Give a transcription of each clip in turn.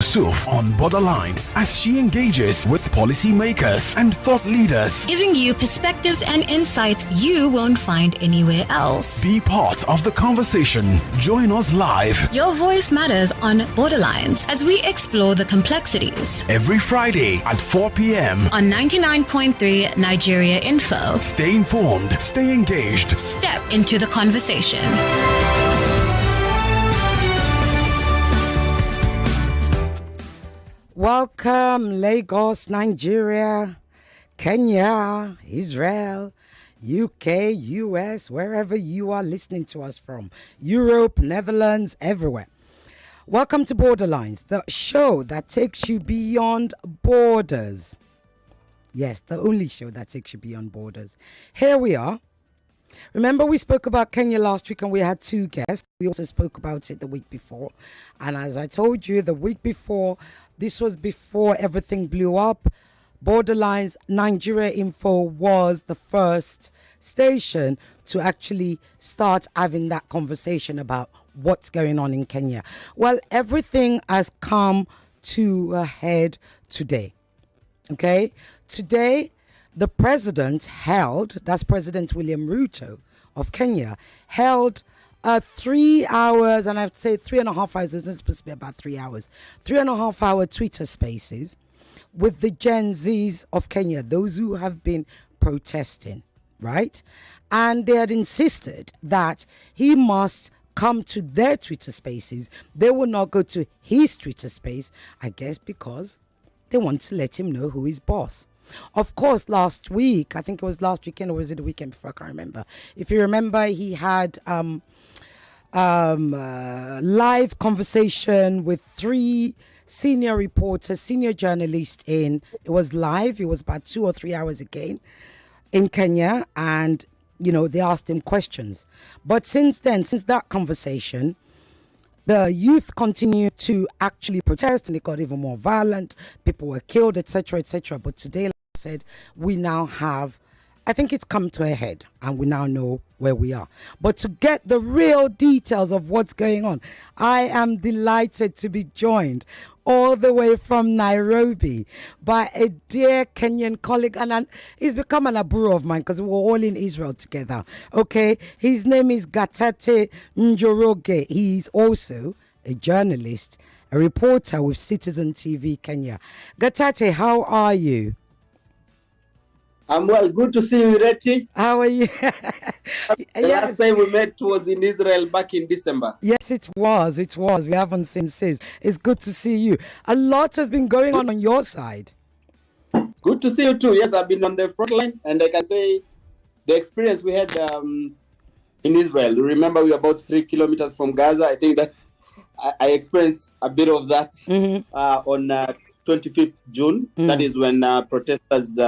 Bakare-Yusuf on Borderlines as she engages with policymakers and thought leaders, giving you perspectives and insights you won't find anywhere else. Be part of the conversation. Join us live. Your voice matters on Borderlines as we explore the complexities. Every Friday at 4 p.m. on 99.3 Nigeria Info. Stay informed, stay engaged. Step into the conversation. Welcome, Lagos, Nigeria, Kenya, Israel, UK, US, wherever you are listening to us from, Europe, Netherlands, everywhere. Welcome to Borderlines, the show that takes you beyond borders. Yes, the only show that takes you beyond borders. Here we are. Remember, we spoke about Kenya last week and we had two guests. We also spoke about it the week before. And as I told you, the week before, this was before everything blew up. Borderlines Nigeria Info was the first station to actually start having that conversation about what's going on in Kenya. Well, everything has come to a head today. Okay? Today, the president held, that's President William Ruto of Kenya, held 3 hours, and I have to say 3.5 hours, it wasn't supposed to be about 3 hours, 3.5 hour Twitter spaces with the GenZs of Kenya, those who have been protesting, right? And they had insisted that he must come to their Twitter spaces. They will not go to his Twitter space, I guess because they want to let him know who is boss. Of course, last week, I think it was last weekend, or was it the weekend before? I can't remember. If you remember, he had live conversation with 3 senior reporters, senior journalists it was live. It was about 2 or 3 hours again in Kenya. And, you know, they asked him questions. But since then, since that conversation, the youth continued to actually protest and it got even more violent. People were killed, etc., etc. But today, like I said, we now have, I think it's come to a head and we now know where we are. But to get the real details of what's going on, I am delighted to be joined all the way from Nairobi by a dear Kenyan colleague, and he's become an aburo of mine because we're all in Israel together. Okay, his name is Gatete Njoroge. He's also a journalist, a reporter with Citizen TV Kenya. Gatete, how are you? I'm well. Good to see you, Ireti. How are you? Last time we met was in Israel back in December. Yes, it was. It was. We haven't seen since. It's good to see you. A lot has been going on your side. Good to see you too. Yes, I've been on the front line, and I can say the experience we had in Israel. Remember, we were about 3 kilometers from Gaza. I think I experienced a bit of that on 25th June. That is when protesters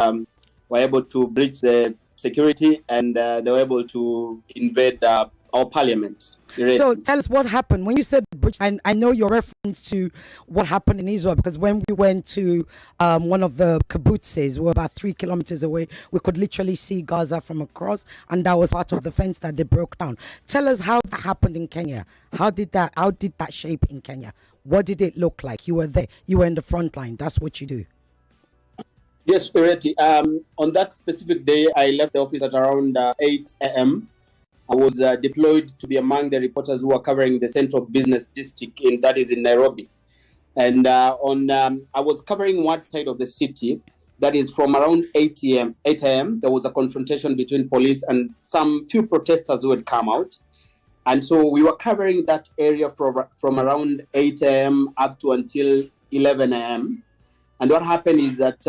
were able to breach the security and they were able to invade our parliament. So tell us what happened. When you said breach, I know your reference to what happened in Israel, because when we went to one of the kibbutzes, we were about 3 kilometers away, we could literally see Gaza from across, and that was part of the fence that they broke down. Tell us how that happened in Kenya. How did that shape in Kenya? What did it look like? You were there. You were in the front line. That's what you do. Yes, Ireti. On that specific day, I left the office at around 8 a.m. I was deployed to be among the reporters who were covering the central business district, that is in Nairobi. And I was covering one side of the city. That is from around 8 a.m. There was a confrontation between police and some few protesters who had come out. And so we were covering that area from around 8 a.m. up to until 11 a.m. And what happened is that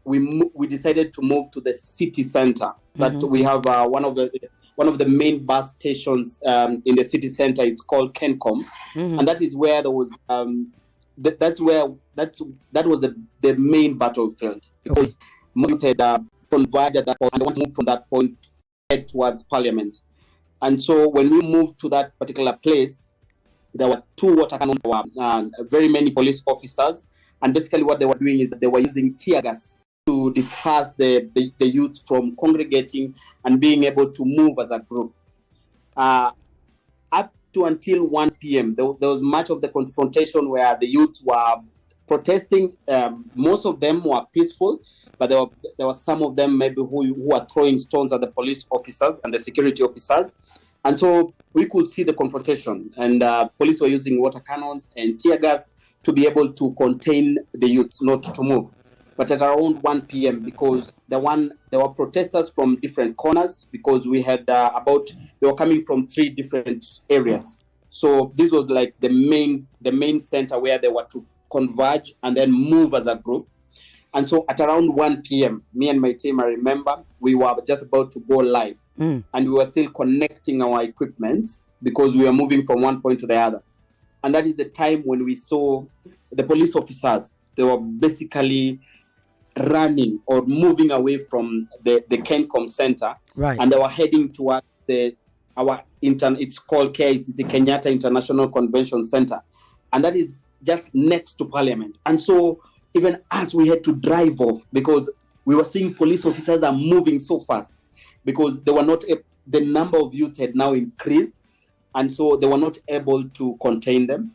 we decided to move to the city center. That we have one of the main bus stations in the city center. It's called Kencom, and that is where there was that was the main battlefield. Because moved converged at that point, and they want to move from that point head towards Parliament. And so when we moved to that particular place, there were 2 water cannons, there were very many police officers. And basically what they were doing is that they were using tear gas to disperse the youth from congregating and being able to move as a group. Up to until 1 p.m., there was much of the confrontation where the youth were protesting. Most of them were peaceful, but there were some of them maybe who were throwing stones at the police officers and the security officers. And so we could see the confrontation, and police were using water cannons and tear gas to be able to contain the youths not to move. But at around 1 p.m., because there were protesters from different corners, because we had they were coming from 3 different areas. So this was like the main center where they were to converge and then move as a group. And so at around 1 p.m., me and my team, I remember, we were just about to go live. And we were still connecting our equipment because we were moving from one point to the other. And that is the time when we saw the police officers. They were basically running or moving away from the KENCOM center. Right. And they were heading towards it's called KICC, Kenyatta International Convention Center. And that is just next to Parliament. And so even as we had to drive off, because we were seeing police officers are moving so fast, because they were not, the number of youths had now increased, and so they were not able to contain them.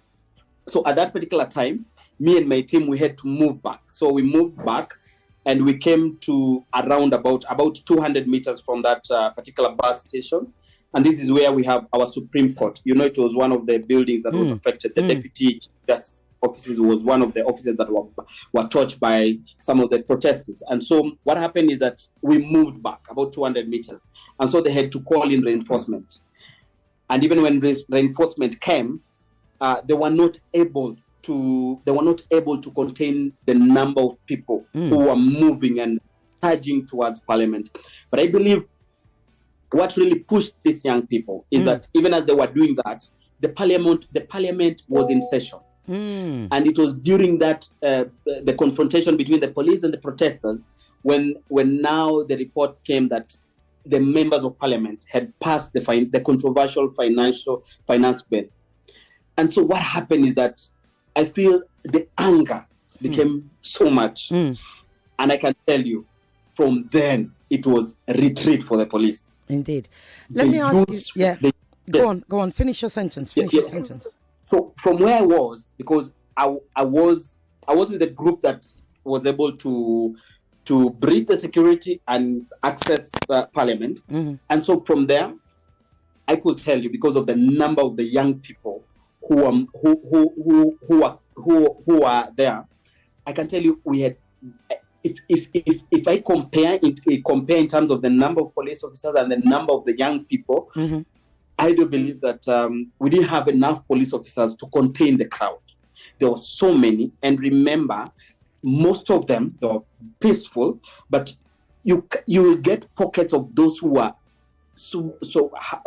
So at that particular time, me and my team, we had to move back. So we moved back, and we came to around about 200 meters from that particular bus station. And this is where we have our Supreme Court. You know, it was one of the buildings that was affected. The deputy justice offices was one of the offices that were touched by some of the protesters. And so what happened is that we moved back about 200 meters. And so they had to call in reinforcement. And even when reinforcement came, they were not able to contain the number of people who were moving and surging towards Parliament. But I believe what really pushed these young people is that even as they were doing that, the parliament was in session. And it was during that the confrontation between the police and the protesters when now the report came that the members of Parliament had passed the controversial finance bill. And so what happened is that I feel the anger became so much. And I can tell you, from then, it was a retreat for the police. Indeed. Let me ask you, go on, finish your sentence, your sentence. So from where I was, because I was with a group that was able to breach the security and access Parliament. And so from there, I could tell you, because of the number of the young people who are there, I can tell you we had. If I compare in terms of the number of police officers and the number of the young people, I do believe that we didn't have enough police officers to contain the crowd. There were so many, and remember, most of them they were peaceful, but you will get pockets of those who are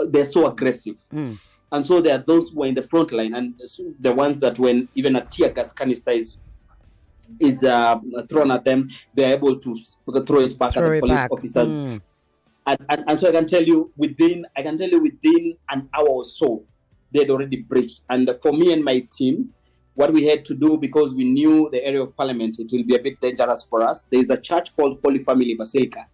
they're so aggressive. And so there are those who are in the front line, and the ones that when even a tear gas canister is thrown at them, they're able to throw it back at the police officers. And so I can tell you within an hour or so, they had already breached. And for me and my team, what we had to do, because we knew the area of Parliament, it will be a bit dangerous for us. There is a church called Holy Family Basilica.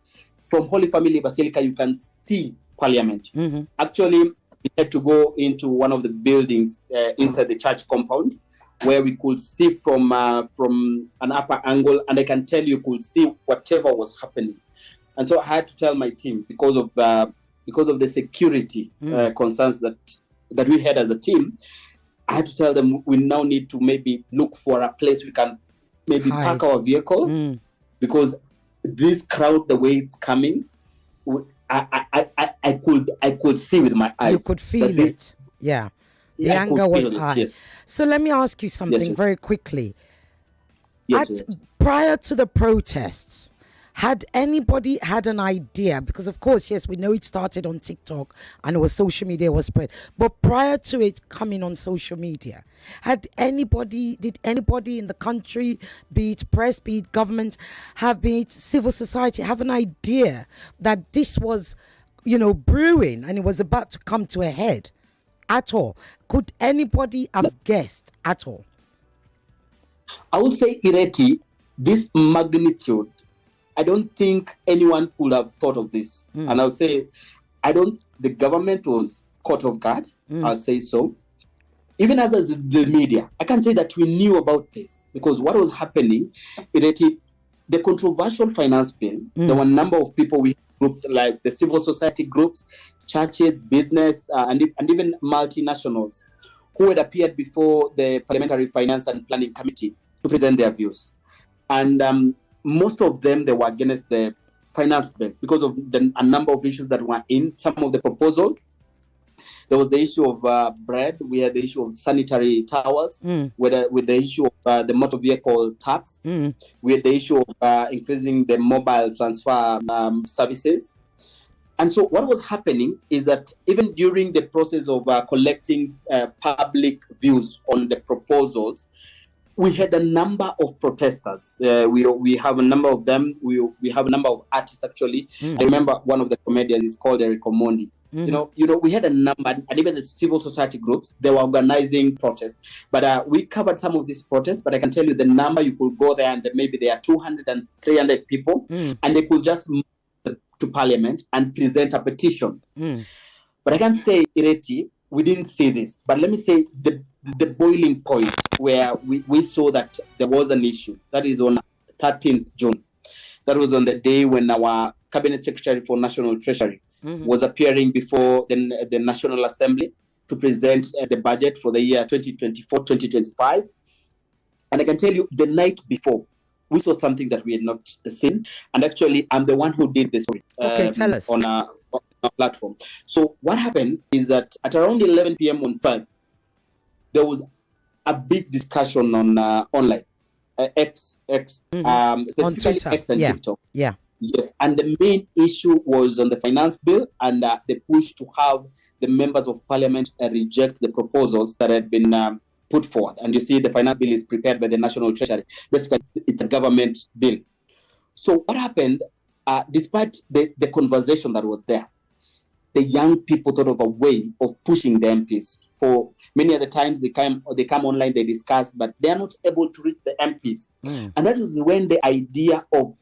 From Holy Family Basilica, you can see Parliament. Actually, we had to go into one of the buildings inside the church compound, where we could see from an upper angle, and I can tell you could see whatever was happening. And so I had to tell my team, because of the security concerns that we had as a team, I had to tell them we now need to maybe look for a place we can maybe park our vehicle, because this crowd, the way it's coming, I could see with my eyes. You could feel it, yeah. The anger was high. Yes. So let me ask you something very quickly. Prior to the protests, had anybody had an idea? Because of course, yes, we know it started on TikTok and it was social media was spread. But prior to it coming on social media, did anybody in the country, be it press, be it government, be it civil society, have an idea that this was, brewing and it was about to come to a head? At all? Could anybody have guessed at all? I would say, Ireti, this magnitude, I don't think anyone could have thought of this. And I'll say, the government was caught off guard. I'll say so. even as the media, I can say that we knew about this because what was happening, the controversial finance bill, there were a number of people, we groups like the civil society groups, churches, business, and even multinationals who had appeared before the Parliamentary Finance and Planning Committee to present their views. And most of them, they were against the finance bill because of a number of issues that were in some of the proposal. There was the issue of bread. We had the issue of sanitary towels. With the issue of the motor vehicle tax. We had the issue of increasing the mobile transfer services. And so what was happening is that even during the process of collecting public views on the proposals, we had a number of protesters. We have a number of them. We have a number of artists, actually. I remember one of the comedians is called Eric Omondi. You know, we had a number, and even the civil society groups, they were organizing protests. But we covered some of these protests, but I can tell you the number, you could go there and maybe there are 200 and 300 people, and they could just move to Parliament and present a petition. But I can say, Ireti, we didn't see this. But let me say the boiling point where we saw that there was an issue. That is on 13th June. That was on the day when our Cabinet Secretary for National Treasury was appearing before the National Assembly to present the budget for the year 2024-2025. And I can tell you, the night before, we saw something that we had not seen. And actually, I'm the one who did this tell us. On our platform. So what happened is that at around 11 p.m. on 12th, there was a big discussion on online, specifically on Twitter. X and TikTok. Yeah. Yes, and the main issue was on the finance bill and the push to have the members of parliament reject the proposals that had been put forward. And you see, the finance bill is prepared by the National Treasury. Basically, it's a government bill. So what happened, despite the conversation that was there, the young people thought of a way of pushing the MPs. For many other times, they come online, they discuss, but they are not able to reach the MPs. And that was when the idea of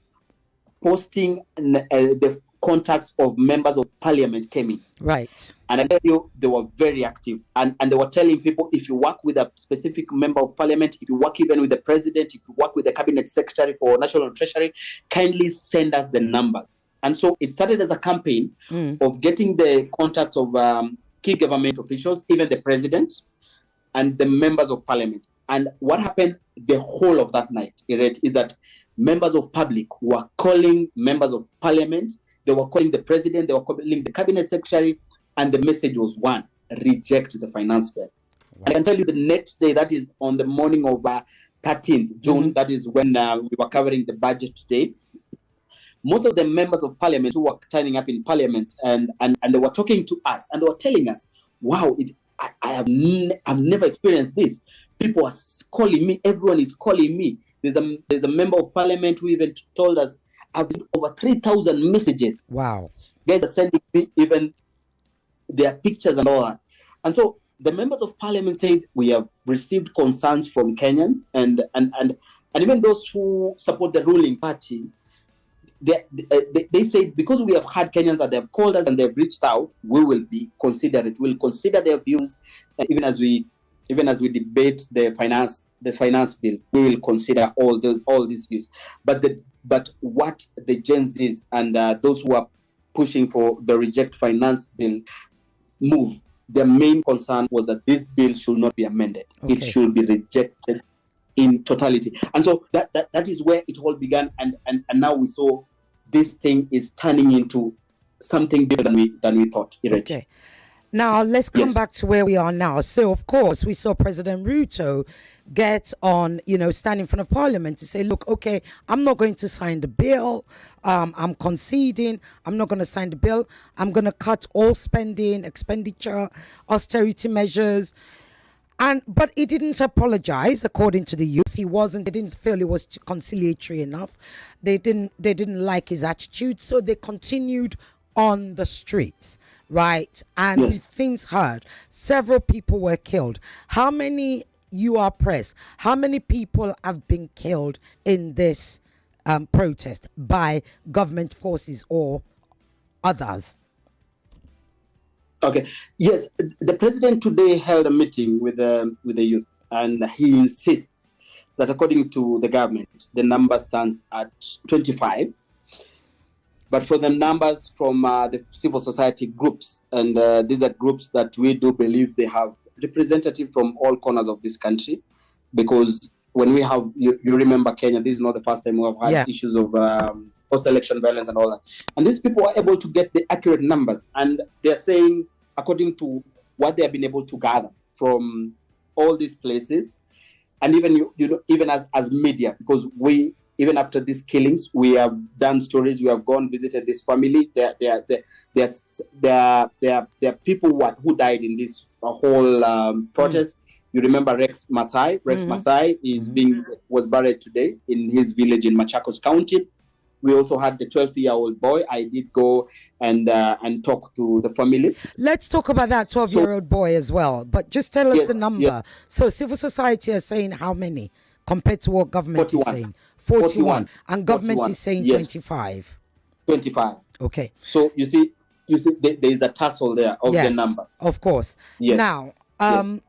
posting the contacts of members of parliament came in. Right. And I tell you, they were very active. And they were telling people, if you work with a specific member of parliament, if you work even with the president, if you work with the cabinet secretary for national treasury, kindly send us the numbers. And so it started as a campaign of getting the contacts of key government officials, even the president and the members of parliament. And what happened the whole of that night is that members of public were calling members of parliament, they were calling the president, they were calling the cabinet secretary, and the message was one: reject the finance bill. Wow. I can tell you the next day, that is on the morning of 13th June, that is when we were covering the budget today. Most of the members of parliament who were turning up in parliament and they were talking to us and they were telling us, wow, I've never experienced this. People are calling me, everyone is calling me. There's a member of parliament who even told us, I've received over 3,000 messages. Wow. Guys are sending me even their pictures and all that. And so the members of parliament said, we have received concerns from Kenyans and even those who support the ruling party. They said, because we have had Kenyans that they have called us and they've reached out, we will be considerate. We'll consider their views, even as we debate the finance bill. We will consider all these views. But what the GenZs and those who are pushing for the reject finance bill move, their main concern was that this bill should not be amended. Okay. It should be rejected in totality. And so that is where it all began. And now we saw this thing is turning into something different than we thought. Okay. Now, let's come back to where we are now. So, of course, we saw President Ruto get on, stand in front of Parliament to say, look, okay, I'm not going to sign the bill. I'm conceding. I'm not going to sign the bill. I'm going to cut all spending, expenditure, austerity measures. But he didn't apologize, according to the youth. They didn't feel it was conciliatory enough. They didn't like his attitude. So they continued on the streets. Right. And things hurt. Several people were killed. How many, you are press, how many people have been killed in this protest by government forces or others? Okay. Yes, the president today held a meeting with the youth, and he insists that according to the government, the number stands at 25. But for the numbers from the civil society groups, and these are groups that we do believe they have representatives from all corners of this country, because when we have, you remember Kenya, this is not the first time we have had issues of post-election violence and all that. And these people are able to get the accurate numbers, and they're saying, according to what they have been able to gather from all these places, and even even as media, because we, even after these killings, we have done stories. We have gone visited this family. There are people who died in this whole protest. You remember Rex Masai. Rex Masai was buried today in his village in Machakos County. We also had the 12-year-old boy. I did go and talk to the family. Let's talk about that 12-year-old boy as well. But just tell us the number. Yes. So civil society are saying how many compared to what government 41. Is saying? 41. And government 41. Is saying 25. 25. Okay. So you see there is a tussle there of the numbers. Of course. Yes. Now,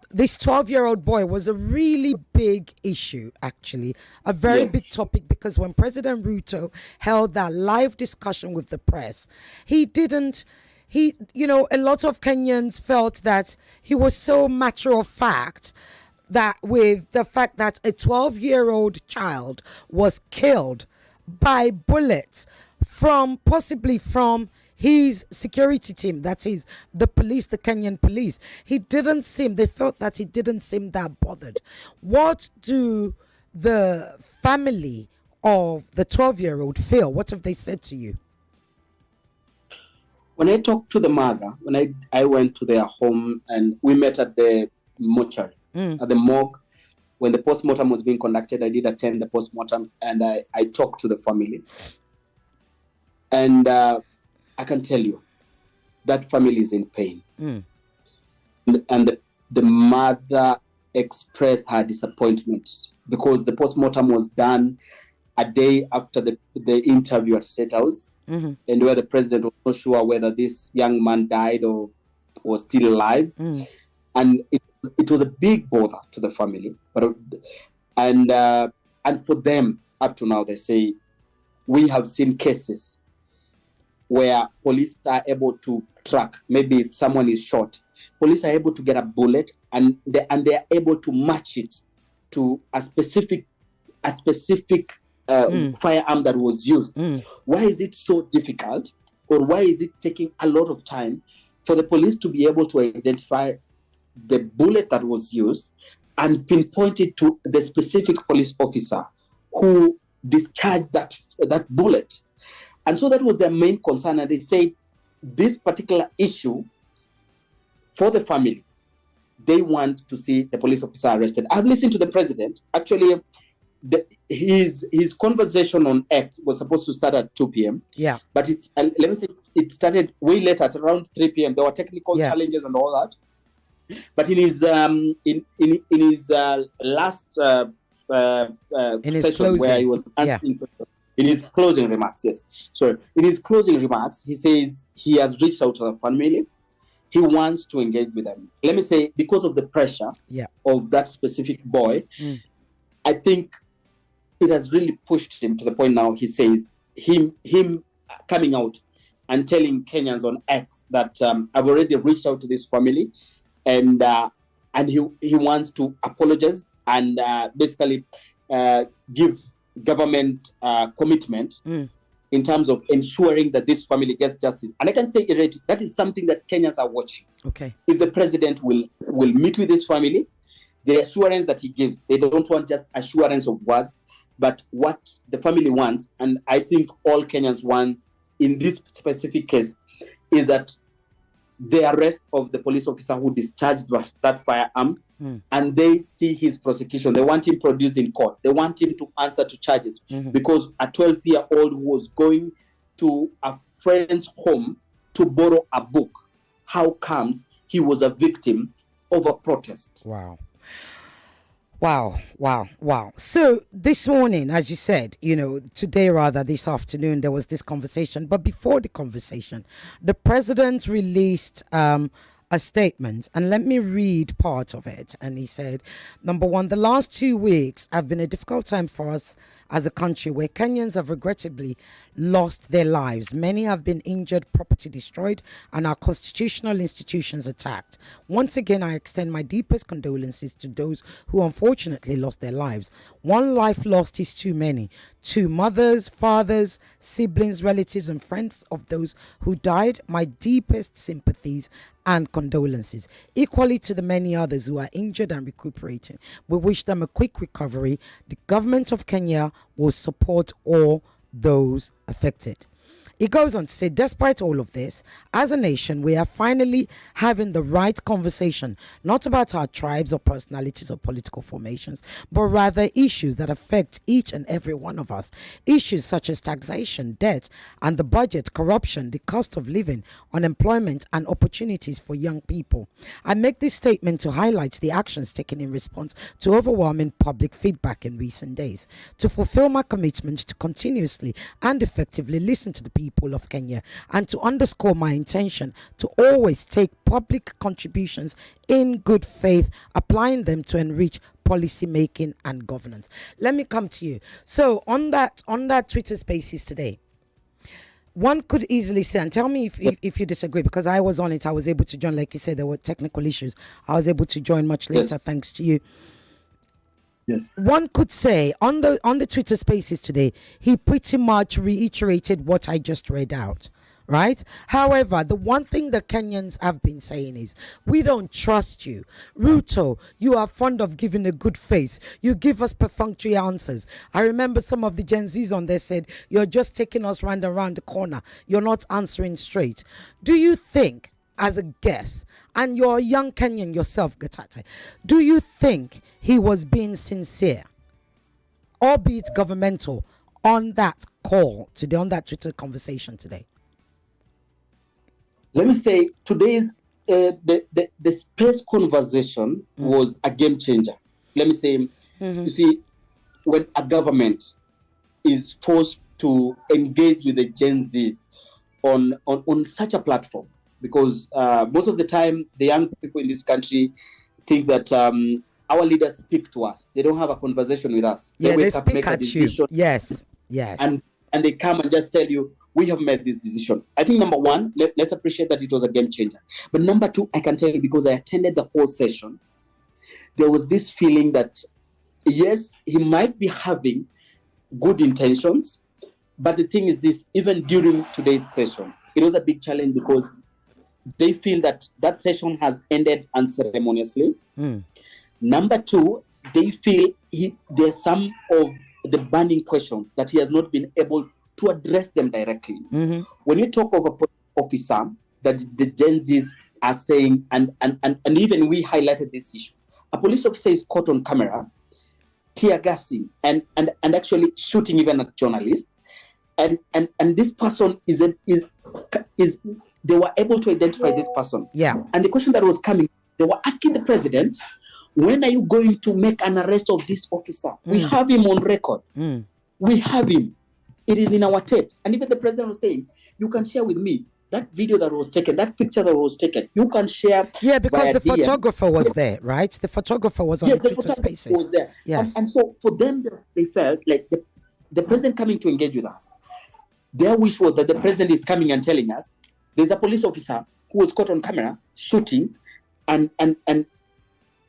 this 12-year-old boy was a really big issue, actually, a very big topic, because when President Ruto held that live discussion with the press, a lot of Kenyans felt that he was so matter of fact, that with the fact that a 12-year-old child was killed by bullets possibly from his security team, that is the police, the Kenyan police, they felt that he didn't seem that bothered. What do the family of the 12-year-old feel? What have they said to you? When I talked to the mother, when I went to their home, and we met at the mortuary, at the morgue, when the postmortem was being conducted, I did attend the postmortem, and I talked to the family. And I can tell you that family is in pain. And the mother expressed her disappointment because the postmortem was done a day after the interview at State House, and where the president was not sure whether this young man died or was still alive. And it was a big bother to the family. And for them, up to now, they say, we have seen cases where police are able to track, maybe if someone is shot, police are able to get a bullet, and they are able to match it to a specific firearm that was used. Why is it so difficult, or why is it taking a lot of time for the police to be able to identify the bullet that was used and pinpoint it to the specific police officer who discharged that bullet? And so that was their main concern. And they said this particular issue, for the family, they want to see the police officer arrested. I've listened to the president. Actually, his conversation on X was supposed to start at 2 p.m. Yeah. But let me say, it started way later, at around 3 p.m. There were technical challenges and all that. But in his last session, where he was asking questions, in his closing remarks, in his closing remarks, he says he has reached out to the family. He wants to engage with them. Let me say, because of the pressure of that specific boy, I think it has really pushed him to the point now. He says him coming out and telling Kenyans on X that I've already reached out to this family, and he wants to apologize and basically give government commitment in terms of ensuring that this family gets justice. And I can say, Ireti, that is something that Kenyans are watching. Okay. If the president will meet with this family, the assurance that he gives, they don't want just assurance of words, but what the family wants, and I think all Kenyans want in this specific case, is that the arrest of the police officer who discharged that firearm, and they see his prosecution. They want him produced in court. They want him to answer to charges, because a 12-year-old who was going to a friend's home to borrow a book, how comes he was a victim of a protest? Wow. Wow. So this morning, as you said, today rather, this afternoon, there was this conversation. But before the conversation, the president released a statement, and let me read part of it. And he said, number one, the last 2 weeks have been a difficult time for us as a country where Kenyans have regrettably lost their lives. Many have been injured, property destroyed, and our constitutional institutions attacked. Once again, I extend my deepest condolences to those who unfortunately lost their lives. One life lost is too many. To mothers, fathers, siblings, relatives, and friends of those who died, my deepest sympathies and condolences. Equally to the many others who are injured and recuperating, we wish them a quick recovery. The government of Kenya will support all those affected. It goes on to say, despite all of this, as a nation, we are finally having the right conversation, not about our tribes or personalities or political formations, but rather issues that affect each and every one of us. Issues such as taxation, debt, and the budget, corruption, the cost of living, unemployment, and opportunities for young people. I make this statement to highlight the actions taken in response to overwhelming public feedback in recent days, to fulfill my commitment to continuously and effectively listen to the people of Kenya, and to underscore my intention to always take public contributions in good faith, applying them to enrich policy making and governance. Let me come to you. So on that Twitter Spaces today, one could easily say, and tell me if you disagree, because I was on it, I was able to join. Like you said, there were technical issues. I was able to join much later, thanks to you. Yes. One could say on the Twitter Spaces today, he pretty much reiterated what I just read out, right? However, the one thing that Kenyans have been saying is, we don't trust you. Ruto, you are fond of giving a good face. You give us perfunctory answers. I remember some of the GenZs on there said, you're just taking us round and round the corner. You're not answering straight. Do you think, as a guess, and you're a young Kenyan yourself, Gatete, do you think he was being sincere, albeit governmental, on that call today, on that Twitter conversation today? Let me say, today's the space conversation was a game changer. Let me say, you see, when a government is forced to engage with the Gen Zs on such a platform, because most of the time the young people in this country think that our leaders speak to us. They don't have a conversation with us. They wake up, speak make a at decision, you. Yes. And they come and just tell you, we have made this decision. I think number one, let's appreciate that it was a game changer. But number two, I can tell you, because I attended the whole session, there was this feeling that, yes, he might be having good intentions, but the thing is this, even during today's session, it was a big challenge because they feel that session has ended unceremoniously. Number two, they feel there's some of the burning questions that he has not been able to address them directly. When you talk of a police officer that the Gen Zs are saying, and even we highlighted this issue, a police officer is caught on camera, tear gassing and actually shooting even at journalists. And this person is they were able to identify this person. Yeah. And the question that was coming, they were asking the president, when are you going to make an arrest of this officer? We have him on record. We have him. It is in our tapes. And even the president was saying, you can share with me that video that was taken, that picture that was taken. You can share. Yeah, because the DM. photographer was there, right? The photographer was on the Twitter Spaces. Was there. Yes. And so for them, they felt like the president coming to engage with us. Their wish was that the president is coming and telling us there's a police officer who was caught on camera shooting and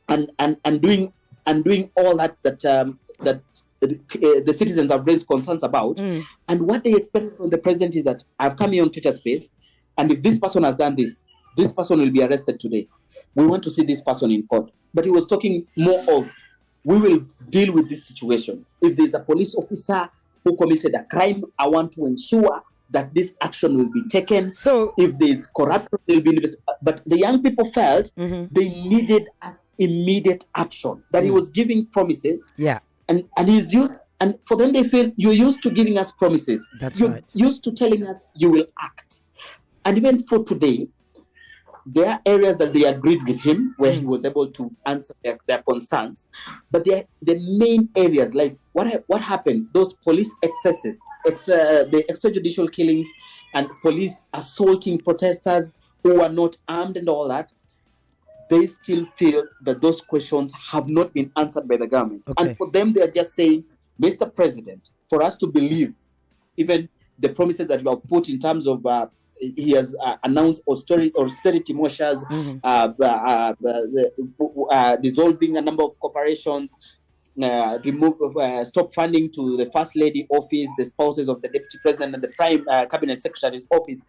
doing all that the citizens have raised concerns about. And what they expect from the president is that I've come here on Twitter Space, and if this person has done this person will be arrested today. We want to see this person in court. But he was talking more of, we will deal with this situation. If there's a police officer who committed a crime, I want to ensure that this action will be taken. So if there's corruption, there will be investigated. But the young people felt they needed immediate action, that he was giving promises. Yeah. And he's used, and for them they feel you're used to giving us promises. That's you're right. used to telling us you will act. And even for today, there are areas that they agreed with him where he was able to answer their concerns, but the main areas, like what happened, those police excesses, the extrajudicial killings and police assaulting protesters who are not armed and all that, they still feel that those questions have not been answered by the government. Okay. And for them, they are just saying, Mr. President, for us to believe even the promises that you have put in terms of he has announced austerity measures, dissolving a number of corporations, stop funding to the First Lady office, the spouses of the Deputy President and the Prime Cabinet Secretary's office.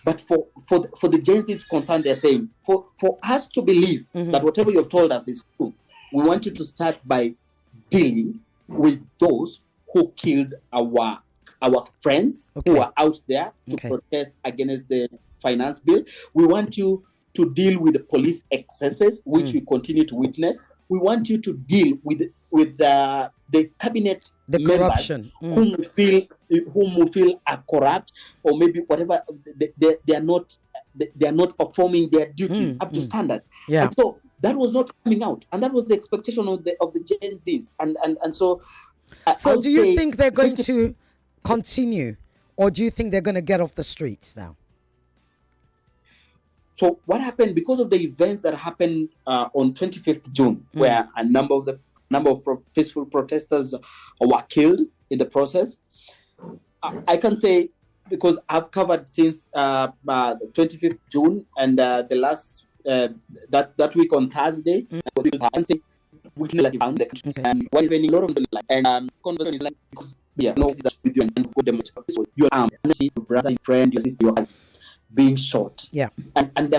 But for the GenZs concerned, they're saying, for us to believe that whatever you've told us is true, we want you to start by dealing with those who killed our friends who are out there to protest against the finance bill. We want you to deal with the police excesses, which we continue to witness. We want you to deal with the cabinet members corruption. whom we feel are corrupt, or maybe whatever they are not performing their duties up to standard. Yeah. And so that was not coming out, and that was the expectation of the GenZs. And so. So do you think they're going to continue, or do you think they're going to get off the streets now? So what happened, because of the events that happened on 25th June, where a number of peaceful protesters were killed in the process, I can say, because I've covered since the 25th June and the last that week on Thursday, I can say what is happening a lot of the and conversation is like, because no that with you and go them your arm, your brother, your friend, your sister, your husband being shot. Yeah. And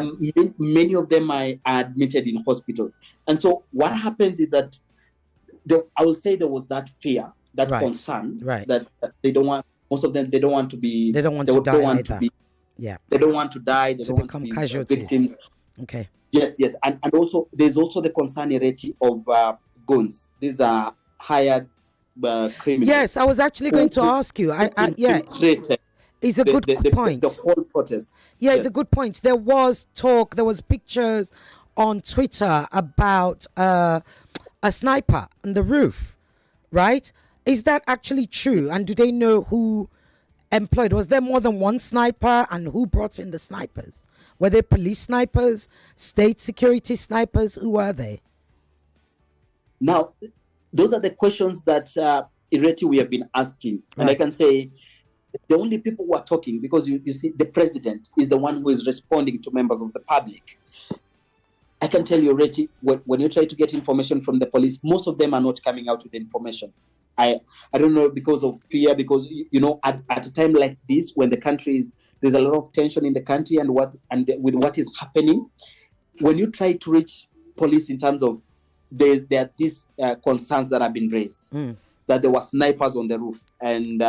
many of them are admitted in hospitals. And so what happens is that I will say there was that fear, that concern, that they don't want, most of them, they don't want to be, they don't want to die either. They don't want to die, they don't want to be casualties. Victims. Okay. Yes. And also, there's also the concern, Ireti, of guns. These are hired criminals. Yes, I was actually going to ask you. It's a good point. The whole protest. Yeah, it's a good point. There was talk, there was pictures on Twitter about a sniper on the roof, right? Is that actually true? And do they know who employed? Was there more than one sniper, and who brought in the snipers? Were they police snipers, state security snipers? Who were they? Now, those are the questions that Ireti, we have been asking. And I can say the only people who are talking, because you see, the president is the one who is responding to members of the public. I can tell you, Ireti, when you try to get information from the police, most of them are not coming out with information. I don't know, because of fear, because, you know, at a time like this, when the country there's a lot of tension in the country and with what is happening, when you try to reach police in terms of there are these concerns that have been raised, that there were snipers on the roof, and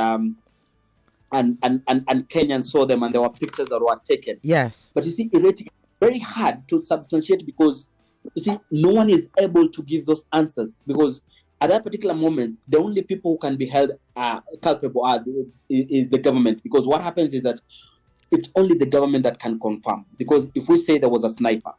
Kenyans saw them, and there were pictures that were taken. Yes. But you see, it's very hard to substantiate, because you see, no one is able to give those answers, because at that particular moment, the only people who can be held culpable is the government, because what happens is that it's only the government that can confirm. Because if we say there was a sniper,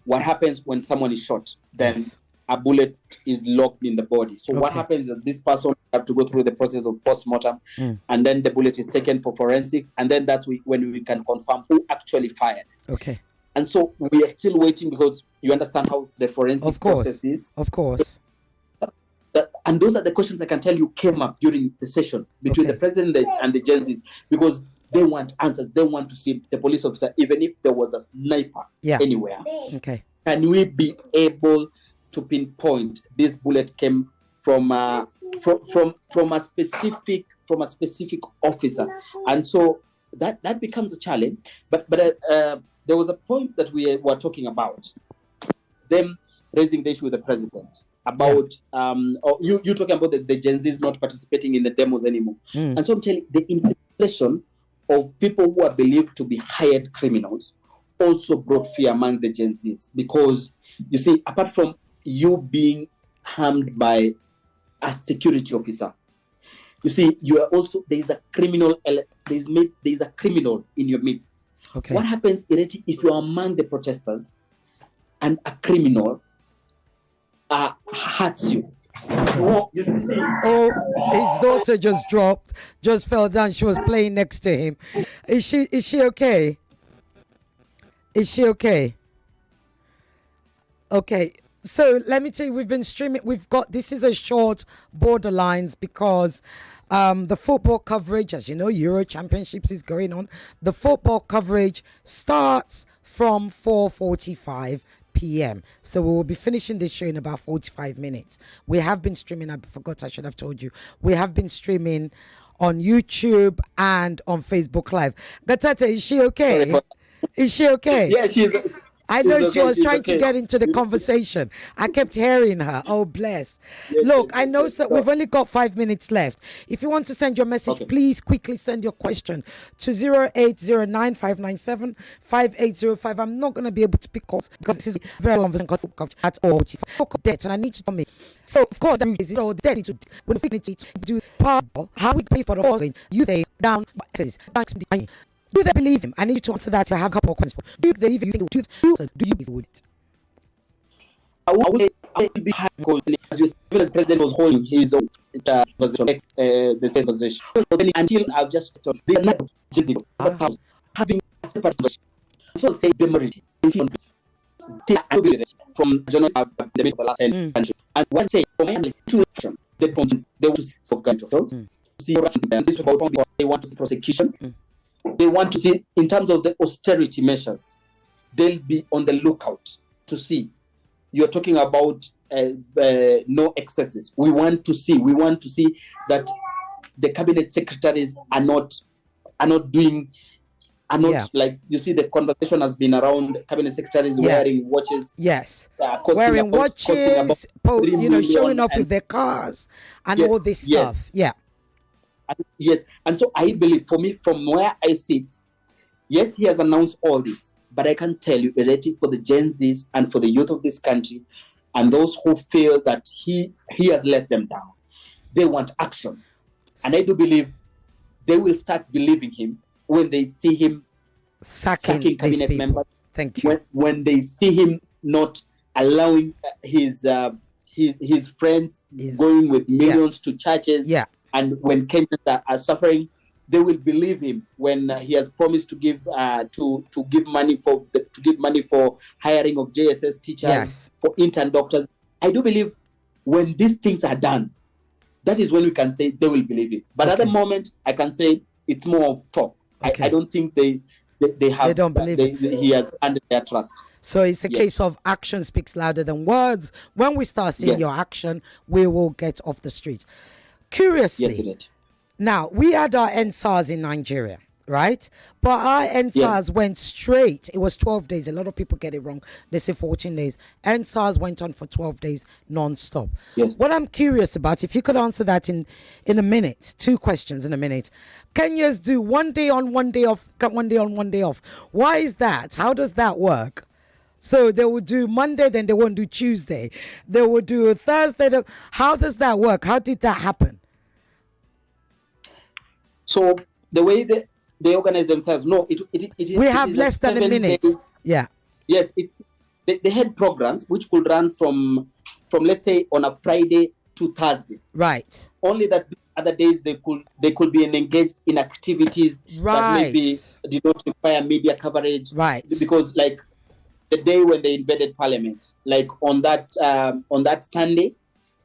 what happens when someone is shot? Then a bullet is locked in the body. So what happens is that this person have to go through the process of post-mortem, and then the bullet is taken for forensic, and then that's when we can confirm who actually fired. Okay. And so we are still waiting, because you understand how the forensic process is. Of course. And those are the questions I can tell you came up during the session between the president and the GenZs, because they want answers. They want to see the police officer, even if there was a sniper anywhere. Okay. Can we be able to pinpoint this bullet came from a specific officer? And so that becomes a challenge. But there was a point that we were talking about, them raising the issue with the president about you talking about the GenZs not participating in the demos anymore. And so I'm telling you, the inflation of people who are believed to be hired criminals also brought fear among the GenZs, because you see, apart from you being harmed by a security officer, you see, you are also, there is a criminal in your midst Okay. What happens, Ireti, if you are among the protesters and a criminal hurts you? Oh, his daughter just fell down. She was playing next to him. Is she okay? Is she okay? Okay. So let me tell you, we've been streaming. This is a short borderlines because the football coverage, as you know, Euro Championships is going on. The football coverage starts from 4:45 p.m. So we will be finishing this show in about 45 minutes. We have been streaming. I forgot, I should have told you. We have been streaming on YouTube and on Facebook Live. Gatete, is she okay? Is she okay? Yeah, she's. I know okay, she was trying okay. to get into the conversation. I kept hearing her. Oh, bless. Look, I know we've only got 5 minutes left. If you want to send your message, please quickly send your question to 0809-597-5805. I'm not going to be able to pick calls because this is very long at all. Debt, and I need to tell me. So, of course, there is all the debt to when we need to do how we pay for the horse. You they down. Do they believe him? I need you to answer that. I have a couple of questions. Do you believe you think do you believe it? I will be high because as you see, the president was holding his own position, the first position. Until I've just told they are not having a separate position. So say demerity from journalists the middle of the last 10 countries. And one say from my two they want to see government see this about they want to see prosecution. They want to see, in terms of the austerity measures, they'll be on the lookout to see. You're talking about no excesses. We want to see that the cabinet secretaries are not like, you see, the conversation has been around cabinet secretaries wearing watches. Yes, wearing watches, showing off with their cars and all this stuff. Yeah. Yes, and so I believe, for me, from where I sit, yes, he has announced all this, but I can tell you, Ireti, for the GenZs and for the youth of this country, and those who feel that he has let them down, they want action. And I do believe they will start believing him when they see him sacking cabinet members. Thank you. When they see him not allowing his friends going with millions to churches. Yeah. And when Kenyans are suffering, they will believe him when he has promised to give money for hiring of JSS teachers, for intern doctors. I do believe when these things are done, that is when we can say they will believe it. But at the moment, I can say it's more of talk. I don't think they don't believe he has earned their trust. So it's a case of action speaks louder than words. When we start seeing your action, we will get off the street. Curiously, now we had our NSARS in Nigeria, right? But our NSARS went straight. It was 12 days. A lot of people get it wrong. They say 14 days. NSARS went on for 12 days non-stop. What I'm curious about, if you could answer that in a minute, 2 questions in a minute. Kenyans do 1 day on, 1 day off, 1 day on, 1 day off. Why is that? How does that work? So they will do Monday, then they won't do Tuesday. They will do Thursday. How does that work? How did that happen? So the way they organize themselves, we have less than a minute. Yeah. Yes, they had programs which could run from let's say on a Friday to Thursday. Right. Only that other days they could be engaged in activities that maybe did not require media coverage. Right. Because like the day when they invaded Parliament, like on that Sunday,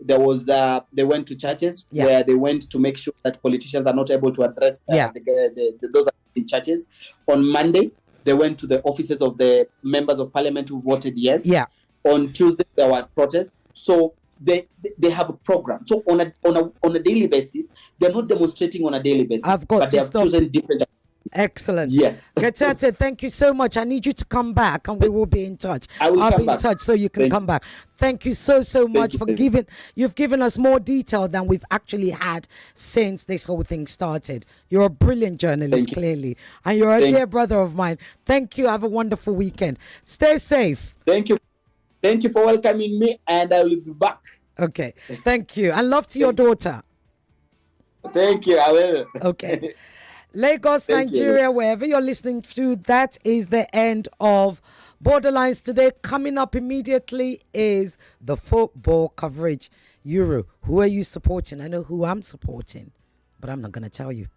there was they went to churches where they went to make sure that politicians are not able to address those in churches. On Monday, they went to the offices of the members of Parliament who voted yes. Yeah. On Tuesday, there were protests. So they have a program. So on a daily basis, they're not demonstrating on a daily basis. But they have chosen different. Excellent. Yes. Gatete, thank you so much. I need you to come back and we will be in touch. I'll be in touch so you can come back. Thank you so much for you've given us more detail than we've actually had since this whole thing started. You're a brilliant journalist, clearly. And you're a dear brother of mine. Thank you. Have a wonderful weekend. Stay safe. Thank you. Thank you for welcoming me, and I will be back. Okay. Thank you. And love to your daughter. Thank you. I will. Okay. Lagos, Thank you. Nigeria, wherever you're listening to, that is the end of Borderlines today. Coming up immediately is the football coverage. Euro, who are you supporting? I know who I'm supporting, but I'm not going to tell you.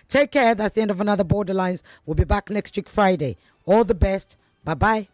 Take care. That's the end of another Borderlines. We'll be back next week, Friday. All the best. Bye-bye.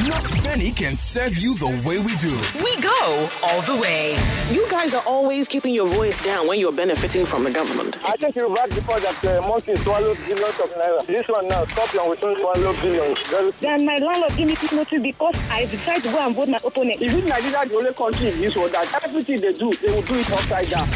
Not many can serve you the way we do. We go all the way. You guys are always keeping your voice down when you're benefiting from the government. I think you back before that monkey swallowed billions of naira. This one now, stop we don't swallow billions. Then my landlord gave me notice because I decided to go and vote my opponent. Is it Nigeria the only country in this world that everything they do, they will do it upside down?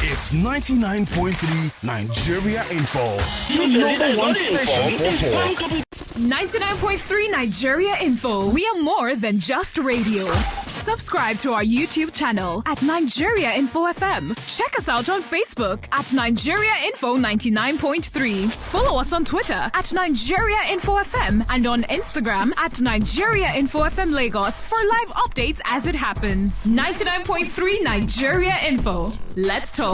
It's 99.3 Nigeria Info. Your number one station for talk. 99.3 Nigeria Info. We are more than just radio. Subscribe to our YouTube channel at Nigeria Info FM. Check us out on Facebook at Nigeria Info 99.3. Follow us on Twitter at Nigeria Info FM and on Instagram at Nigeria Info FM Lagos for live updates as it happens. 99.3 Nigeria Info. Let's talk.